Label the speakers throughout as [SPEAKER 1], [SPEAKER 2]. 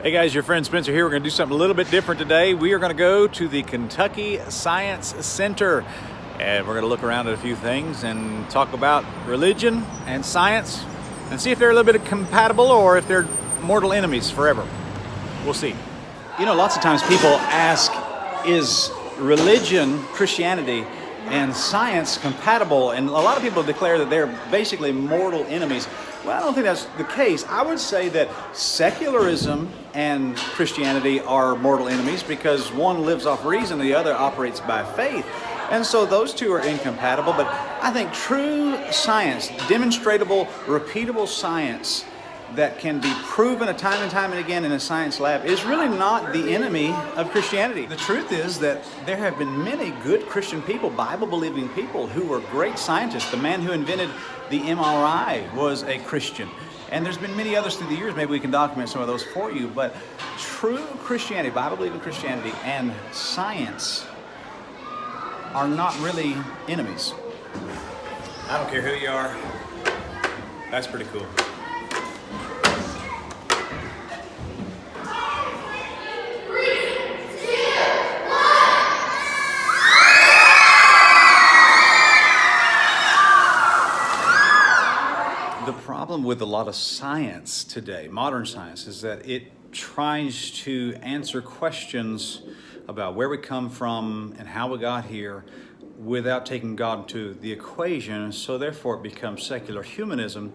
[SPEAKER 1] Hey guys, your friend Spencer here. We're going to do something a little bit different today. We are going to go to the Kentucky Science Center and we're going to look around at a few things and talk about religion and science and see if they're a little bit compatible or if they're mortal enemies forever. We'll see. You know, lots of times people ask, is religion, Christianity, and science compatible? And a lot of people declare that they're basically mortal enemies. Well, I don't think that's the case. I would say that secularism and Christianity are mortal enemies because one lives off reason, the other operates by faith. And so those two are incompatible. But I think true science, demonstrable, repeatable science that can be proven time and time and again in a science lab is really not the enemy of Christianity. The truth is that there have been many good Christian people, Bible-believing people, who were great scientists. The man who invented the MRI was a Christian. And there's been many others through the years. Maybe we can document some of those for you. But true Christianity, Bible-believing Christianity, and science are not really enemies. I don't care who you are. That's pretty cool. The problem with a lot of science today, modern science, is that it tries to answer questions about where we come from and how we got here without taking God into the equation, so therefore it becomes secular humanism,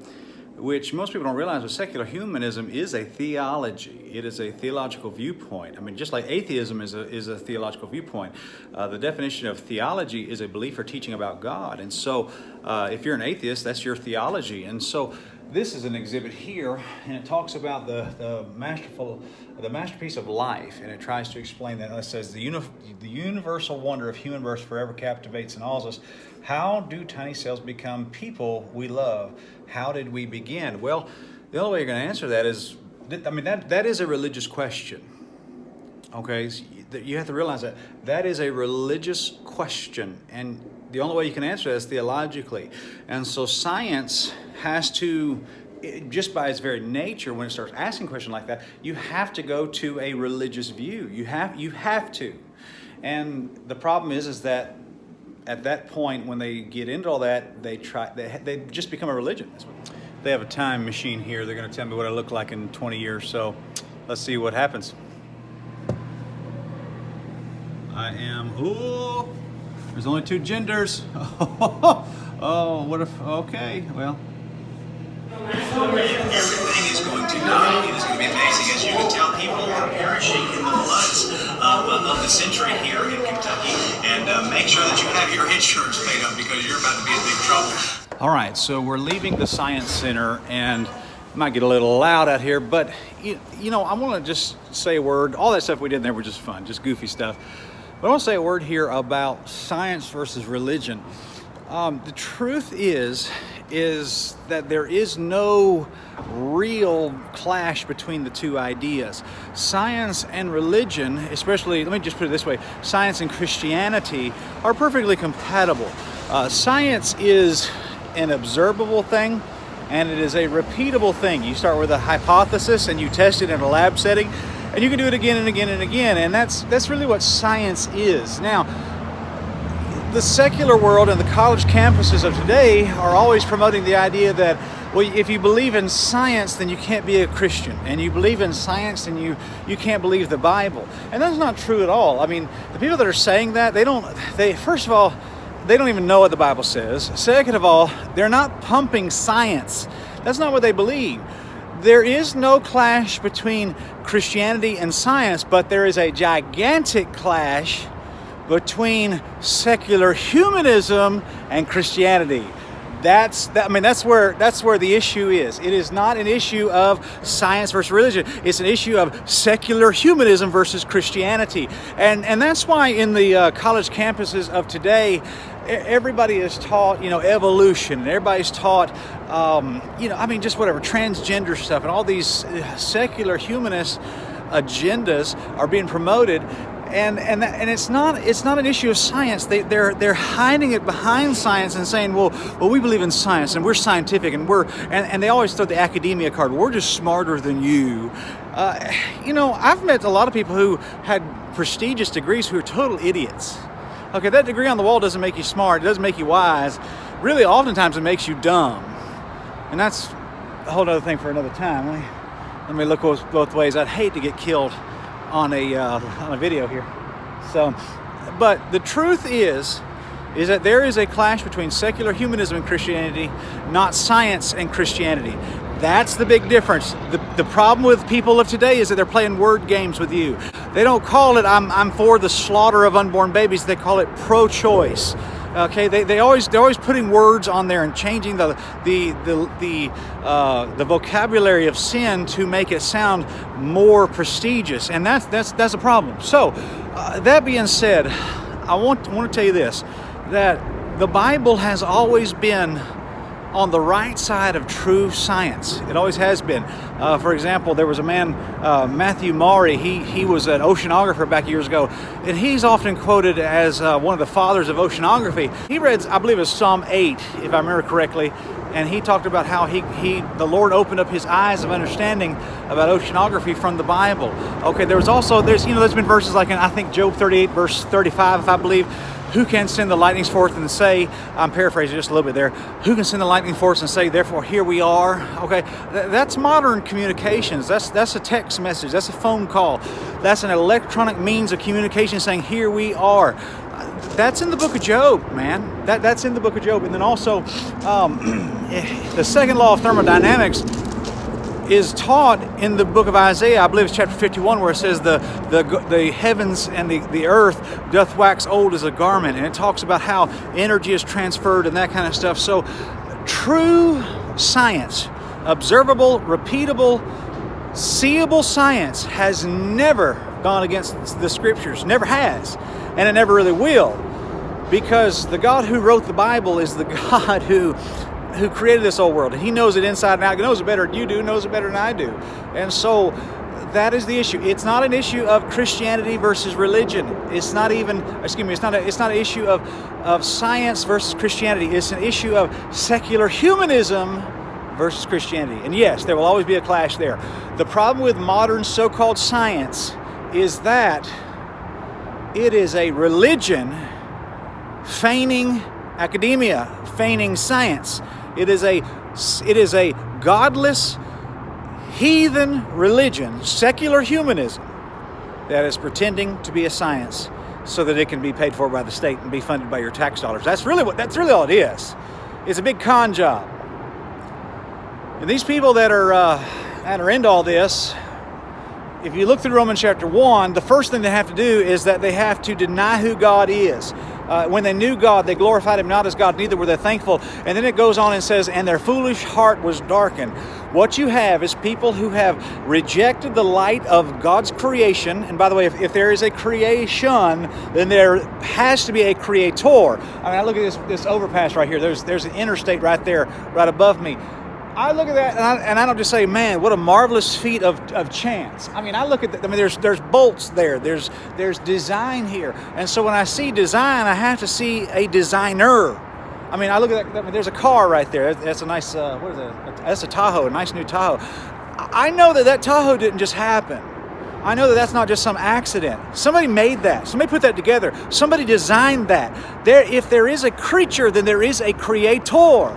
[SPEAKER 1] which most people don't realize, but secular humanism is a theology. It is a theological viewpoint. I mean, just like atheism is a theological viewpoint. The definition of theology is a belief or teaching about God. And so if you're an atheist, that's your theology. And so this is an exhibit here, and it talks about the masterpiece of life, and it tries to explain that. It says, the universal wonder of human birth forever captivates and awes us. How do tiny cells become people we love? How did we begin? Well, the only way you're going to answer that is, that is a religious question. Okay, so you have to realize that is a religious question, and the only way you can answer that is theologically. And so science has to, just by its very nature, when it starts asking questions like that, you have to go to a religious view. You have to. And the problem is that at that point, when they get into all that, they just become a religion. They have a time machine here. They're going to tell me what I look like in 20 years. So let's see what happens. There's only two genders. Oh, what if, okay, well.
[SPEAKER 2] Everything is going to die. It is going to be amazing. As you can tell, people are perishing in the floods of the century here in Kentucky. And make sure that you have your insurance paid up because you're about to be in big trouble.
[SPEAKER 1] All right, so we're leaving the Science Center, and it might get a little loud out here, but you know, I want to just say a word. All that stuff we did in there was just fun, just goofy stuff. But I want to say a word here about science versus religion. The truth is that there is no real clash between the two ideas. Science and religion, especially, let me just put it this way, science and Christianity are perfectly compatible. Science is an observable thing, and it is a repeatable thing. You start with a hypothesis and you test it in a lab setting, and you can do it again and again and again, and that's really what science is. Now, the secular world and the college campuses of today are always promoting the idea that, well, if you believe in science, then you can't be a Christian. And you believe in science, then you can't believe the Bible. And that's not true at all. I mean, the people that are saying that, first of all, they don't even know what the Bible says. Second of all, they're not pumping science. That's not what they believe. There is no clash between Christianity and science, but there is a gigantic clash between secular humanism and Christianity. That's where the issue is. It is not an issue of science versus religion. It's an issue of secular humanism versus Christianity. And that's why in the college campuses of today, everybody is taught, evolution, and everybody's taught, just whatever, transgender stuff, and all these secular humanist agendas are being promoted. And it's not an issue of science. They're hiding it behind science and saying, well, we believe in science and we're scientific and they always throw the academia card. We're just smarter than you. I've met a lot of people who had prestigious degrees who are total idiots. Okay, that degree on the wall doesn't make you smart, it doesn't make you wise. Really, oftentimes it makes you dumb. And that's a whole other thing for another time. Let me look both ways. I'd hate to get killed on a video here. So, but the truth is that there is a clash between secular humanism and Christianity, not science and Christianity. That's the big difference. The problem with people of today is that they're playing word games with you. They don't call it I'm for the slaughter of unborn babies. They call it pro-choice. Okay, they're always putting words on there and changing the vocabulary of sin to make it sound more prestigious, and that's a problem. So, that being said, I want to tell you this: that the Bible has always been on the right side of true science. It always has been. For example, there was a man, Matthew Maury. He was an oceanographer back years ago, and he's often quoted as one of the fathers of oceanography. He read, I believe it was Psalm 8, if I remember correctly, and he talked about how the Lord opened up his eyes of understanding about oceanography from the Bible. Okay, there's been verses like in, I think, Job 38, verse 35, if I believe, who can send the lightnings forth and say, I'm paraphrasing just a little bit there, who can send the lightning forth and say, therefore here we are? Okay, that's modern communications. That's a text message. That's a phone call. That's an electronic means of communication saying, here we are. That's in the book of Job, man. That's in the book of Job. And then also, the second law of thermodynamics is taught in the book of Isaiah. I believe it's chapter 51, where it says the heavens and the earth doth wax old as a garment, and it talks about how energy is transferred and that kind of stuff. So true science, observable, repeatable, seeable science has never gone against the scriptures, never has, and it never really will, because the God who wrote the Bible is the God who created this whole world, and he knows it inside and out. He knows it better than you do, knows it better than I do. And so that is the issue. It's not an issue of Christianity versus religion. It's not an issue of science versus Christianity. It's an issue of secular humanism versus Christianity. And yes, there will always be a clash there. The problem with modern so-called science is that it is a religion feigning academia, feigning science. It is a godless, heathen religion, secular humanism, that is pretending to be a science so that it can be paid for by the state and be funded by your tax dollars. That's really all it is. It's a big con job. And these people that are into all this, if you look through Romans chapter 1, the first thing they have to do is that they have to deny who God is. When they knew God, they glorified him not as God, neither were they thankful. And then it goes on and says, and their foolish heart was darkened. What you have is people who have rejected the light of God's creation. And by the way, if there is a creation, then there has to be a creator. I mean, I look at this overpass right here. There's an interstate right there, right above me. I look at that and I don't just say, man, what a marvelous feat of chance. I mean, I look at that. I mean, there's bolts there. There's design here. And so when I see design, I have to see a designer. I mean, I look at that. I mean, there's a car right there. That's a nice, what is that? That's a Tahoe, a nice new Tahoe. I know that Tahoe didn't just happen. I know that that's not just some accident. Somebody made that. Somebody put that together. Somebody designed that. If there is a creature, then there is a creator.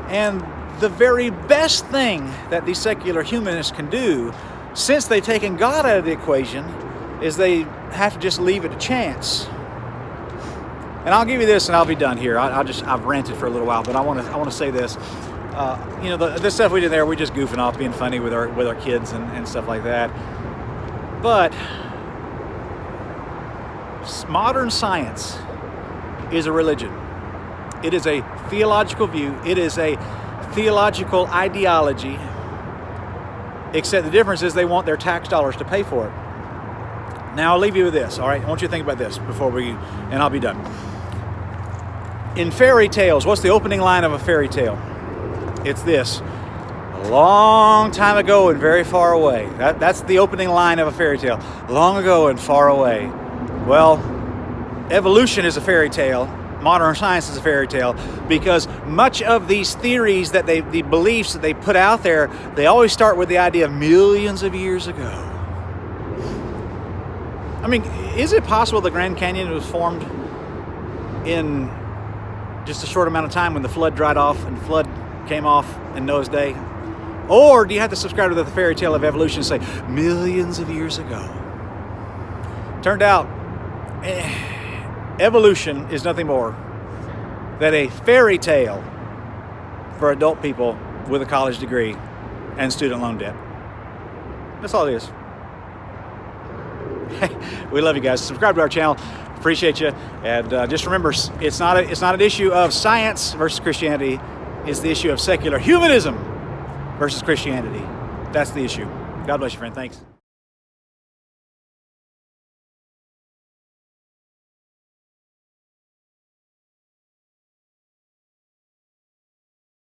[SPEAKER 1] And the very best thing that these secular humanists can do, since they've taken God out of the equation, is they have to just leave it to chance. And I'll give you this, and I'll be done here. I've ranted for a little while, but I want to say this. This stuff we did there, we're just goofing off, being funny with our kids and stuff like that. But modern science is a religion. It is a theological view. It is a theological ideology, except the difference is they want their tax dollars to pay for it. Now I'll leave you with this, all right? I want you to think about this and I'll be done. In fairy tales, what's the opening line of a fairy tale? It's this: a long time ago and very far away. That's the opening line of a fairy tale. Long ago and far away. Well, evolution is a fairy tale. modern science is a fairy tale, because much of these theories that the beliefs that they put out there, they always start with the idea of millions of years ago. I mean, is it possible the Grand Canyon was formed in just a short amount of time when the flood dried off and the flood came off in Noah's day? Or do you have to subscribe to the fairy tale of evolution and say millions of years ago? Turned out, evolution is nothing more than a fairy tale for adult people with a college degree and student loan debt. That's all it is. Hey, we love you guys. Subscribe to our channel. Appreciate you. And just remember, it's not an issue of science versus Christianity. It's the issue of secular humanism versus Christianity. That's the issue. God bless you, friend. Thanks.